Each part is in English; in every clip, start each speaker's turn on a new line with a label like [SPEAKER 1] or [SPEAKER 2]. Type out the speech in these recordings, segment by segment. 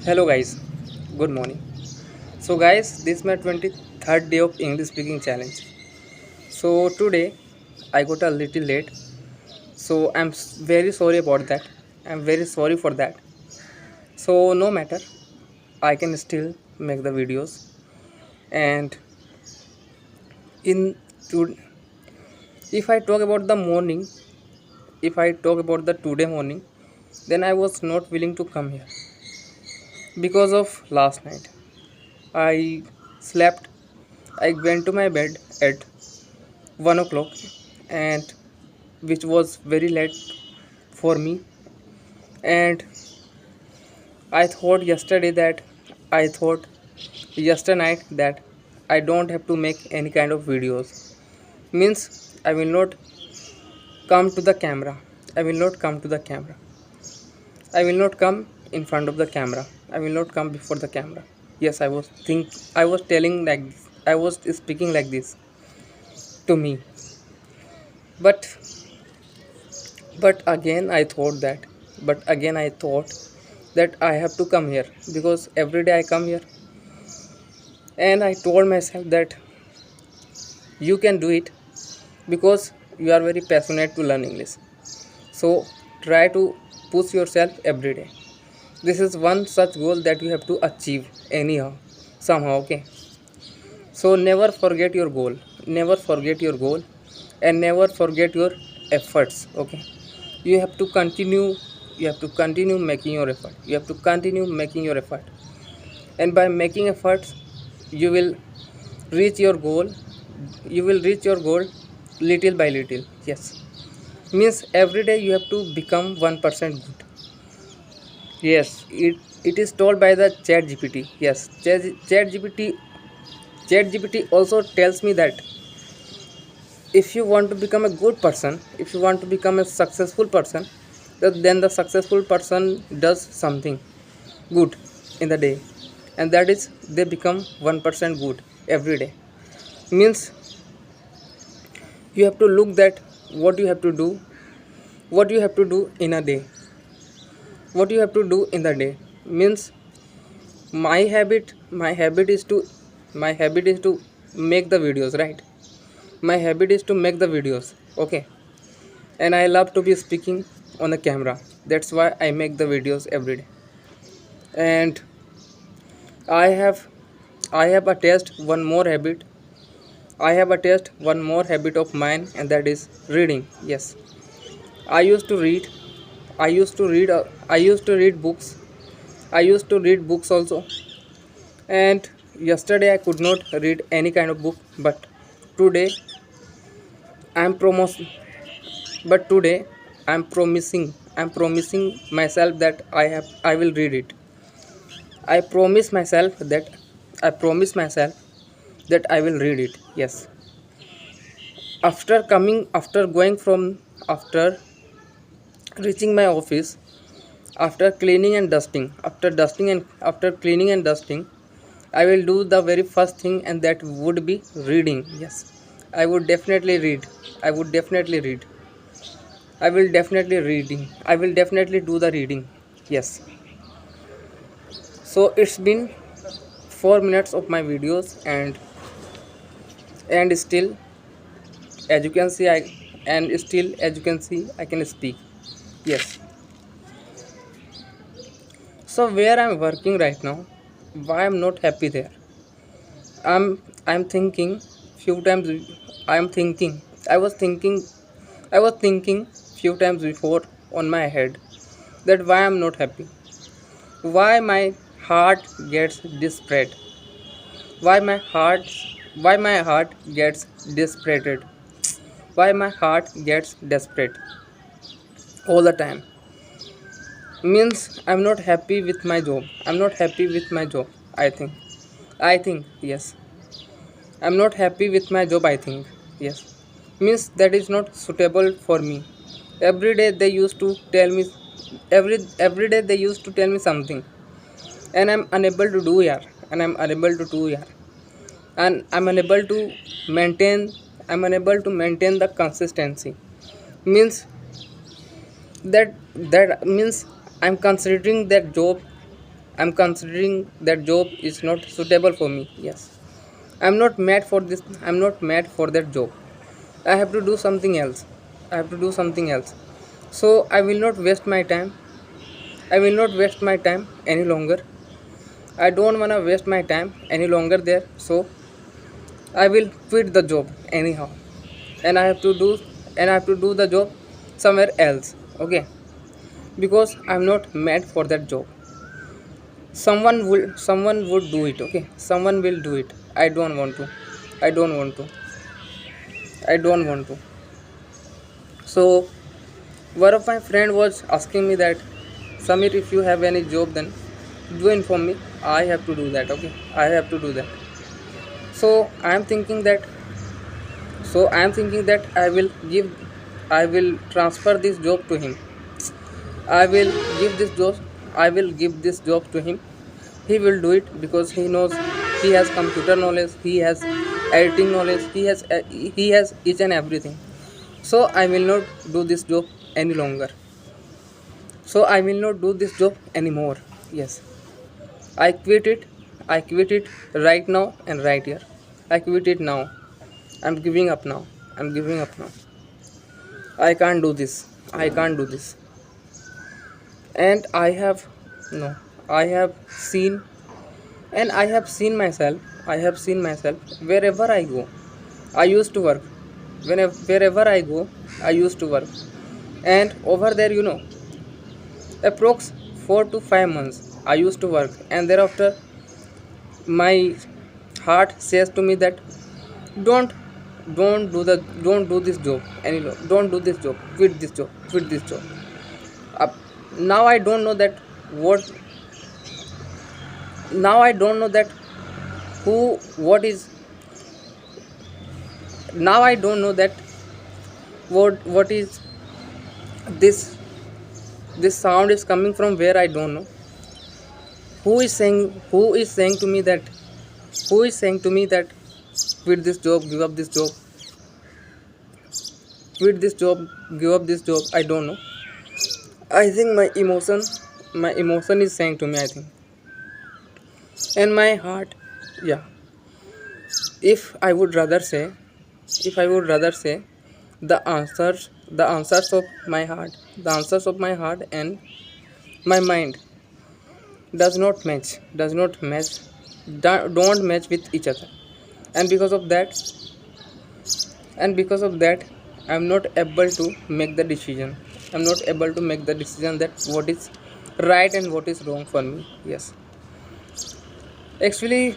[SPEAKER 1] Hello guys, good morning. So guys, this is my 23rd day of English speaking challenge. So today I got a little late. So I'm very sorry about that. I'm very sorry for that. So no matter, I can still make the videos. And in to if I talk about the morning, if I talk about the today morning, then I was not willing to come here because of last night. I slept. I went to my bed at 1 o'clock, and which was very late for me. And I thought yesterday night that I don't have to make any kind of videos, means I will not come to the camera. I will not come to the camera. I will not come in front of the camera. I will not come before the camera. Yes, I was telling like this. I was speaking like this to me. But but again i thought that but again i thought that I have to come here because every day I come here, and I told myself that you can do it because you are very passionate to learn English. So try to push yourself every day. This is one such goal that you have to achieve anyhow, somehow. Okay, so never forget your goal. Never forget your goal, and never forget your efforts. Okay, you have to continue. You have to continue making your effort. You have to continue making your effort, and by making efforts you will reach your goal. You will reach your goal little by little. Yes, means every day you have to become 1% good. Yes, it is told by the chat gpt. Yes, chat gpt also tells me that if you want to become a good person, if you want to become a successful person, then the successful person does something good in the day, and that is they become 1% good every day. Means you have to look that what you have to do, what you have to do in a day, what you have to do in the day. Means my habit is to make the videos, right? My habit is to make the videos. Okay, and I love to be speaking on the camera. That's why I make the videos every day. And i have I have attached one more habit. I have attached one more habit of mine, and that is reading. Yes, I used to read. I used to read books. I used to read books also. And yesterday I could not read any kind of book, but today I am promotion. But today I'm promising myself that I will read it. I promise myself that I promise myself that I will read it. Yes. After going from after reaching my office, after cleaning and dusting, after cleaning and dusting, I will do the very first thing, and that would be reading. Yes, I would definitely read. I would definitely read. I will definitely reading. I will definitely do the reading. Yes. So it's been 4 minutes of my videos, and still, as you can see, I can speak. Yes. So where I'm working right now, why I'm not happy there? I'm thinking few times. I'm thinking. I was thinking. I was thinking few times before on my head that why I'm not happy. Why my heart gets desperate. Why my heart. Why my heart gets desperate. Why my heart gets desperate all the time. Means I'm not happy with my job. I'm not happy with my job. I think. Yes. I'm not happy with my job. I think yes. Means that is not suitable for me. Every day they used to tell me. Every day they used to tell me something, and I'm unable to do here. And I'm unable to do here. And I'm unable to maintain. I'm unable to maintain the consistency. Means that means I'm considering that job I'm considering that job is not suitable for me. Yes, I'm not made for this. I'm not made for that job. I have to do something else. I have to do something else. So I will not waste my time. I will not waste my time any longer. I don't wanna waste my time any longer there. So I will quit the job anyhow, and I have to do the job somewhere else. Okay, because I'm not made for that job. Someone would do it. Okay, someone will do it. I don't want to. I don't want to. I don't want to. So one of my friend was asking me that, Samir, if you have any job, then do inform me. I have to do that. Okay, I have to do that. So I am thinking that. So I am thinking that I will transfer this job to him. I will give this job. I will give this job to him. He will do it because he knows, he has computer knowledge, he has editing knowledge, he has each and everything. So I will not do this job any longer. So I will not do this job anymore. Yes, I quit it. I quit it right now and right here. I quit it now. I'm giving up now. I'm giving up now. I can't do this. I can't do this. And I have, no, I have seen, and I have seen myself wherever I go. I used to work. Wherever I go, I used to work. And over there, approx 4 to 5 months I used to work, and thereafter my heart says to me that, don't don't do this job any longer. Don't do this job. Quit this job. Quit this job. uh, Now I don't know that what. Now I don't know that who what is. Now I don't know that what is this. This sound is coming from where I don't know. Who is saying to me that, who is saying to me that, quit this job, give up this job, quit this job, give up this job. I don't know. I think my emotion is saying to me, I think. And my heart, yeah. If I would rather say, if I would rather say, the answers of my heart, the answers of my heart and my mind does not match, don't match with each other. And because of that, I'm not able to make the decision. I'm not able to make the decision that what is right and what is wrong for me. Yes, actually,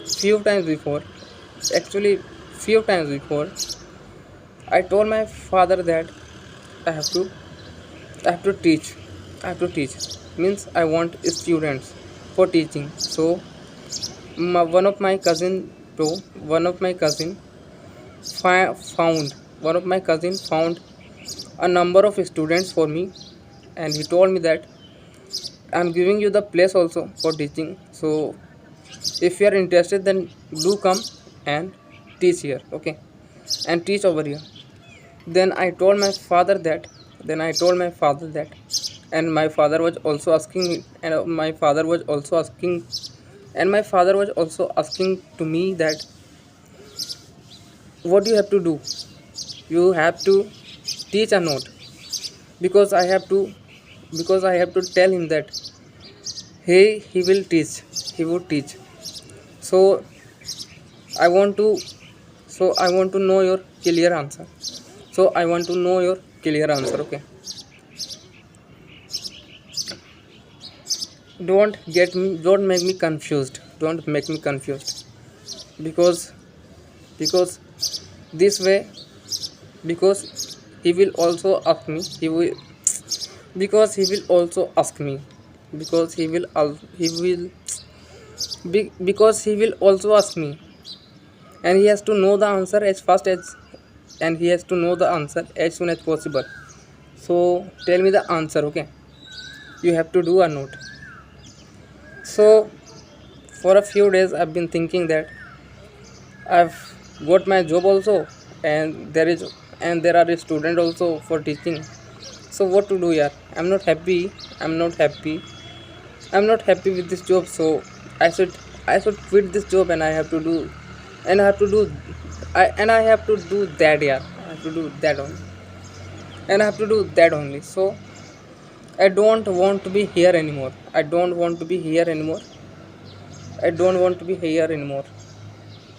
[SPEAKER 1] few times before actually few times before, I told my father that i have to I have to teach. I have to teach. Means I want students for teaching. So one of my cousin, bro, one of my cousin found one of my cousin found a number of students for me, and he told me that, I'm giving you the place also for teaching. So if you are interested, then do come and teach here. Okay, and teach over here. Then I told my father that. And my father was also asking me, and my father was also asking, to me that, what you have to do? You have to teach a note, because I have to tell him that, hey, he would teach. So I want to know your clear answer. Okay, don't make me confused. Because because this way, because he will also ask me he will because he will also ask me because he will because he will also ask me, and he has to know the answer as fast as and he has to know the answer as soon as possible. So tell me the answer. Okay, you have to do a note. So for a few days I've been thinking that, I've got my job also, and there are students also for teaching. So what to do? Yeah, I'm not happy. I'm not happy with this job, so I should quit this job, and I have to do, and I have to do, I have to do that. Yeah, I have to do that only, and I have to do that only. So I don't want to be here anymore. I don't want to be here anymore. I don't want to be here anymore.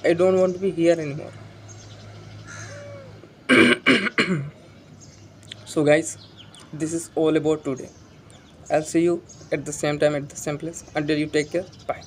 [SPEAKER 1] I don't want to be here anymore. So guys, this is all about today. I'll see you at the same time at the same place. Until you take care. Bye.